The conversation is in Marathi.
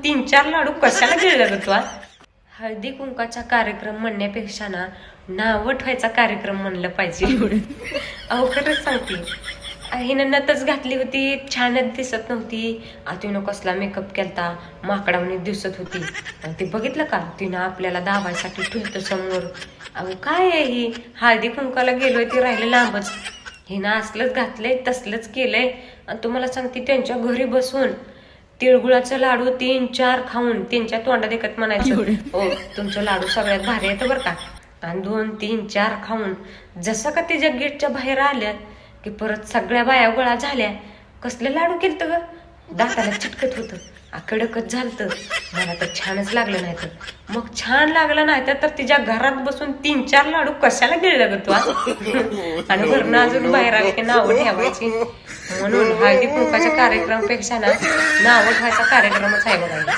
3-4 लाडू कशाला गिळलं ग तू? हळदी कुंकाचा कार्यक्रम म्हणण्यापेक्षा ना नाव ठेवायचा कार्यक्रम म्हणलं पाहिजे. अहो खरंच सांगते, हिनं नतच घातली होती, छानच दिसत नव्हती. तिनं कसला मेकअप केलता, माकडावणी दिसत होती. ते बघितलं का, तिनं आपल्याला दाबायसाठी ठेवतं समोर. अहो काय आहे ही, हळदी कुंकाला गेलोय ती राहिलं लांबच. हिनं असलंच घातलंय, तसलंच केलंय. आणि तुम्हाला सांगते, त्यांच्या घरी बसून तिळगुळाचं लाडू 3-4 खाऊन त्यांच्या तोंडात एकत म्हणायचं, हो तुमचं लाडू सगळ्यात भारी येतं बरं का. आणि 2-3-4 खाऊन जसं का तिच्या गेटच्या बाहेर आल्या की परत सगळ्या बाया गोळा झाल्या. कसलं लाडू केलं ग, दाताला चिटकत होतं, कडकच झालतं. मला तर छानच लागलं नाही तर. मग छान लागलं नाही तर तिच्या घरात बसून 3-4 लाडू कशाला गिळलं ग तू? आणि घरनं अजून बाहेर आले की नावं ठेवायची. म्हणून हळदी कुंकाच्या कार्यक्रमापेक्षा ना नावं ठेवायचा कार्यक्रमच आहे बघा.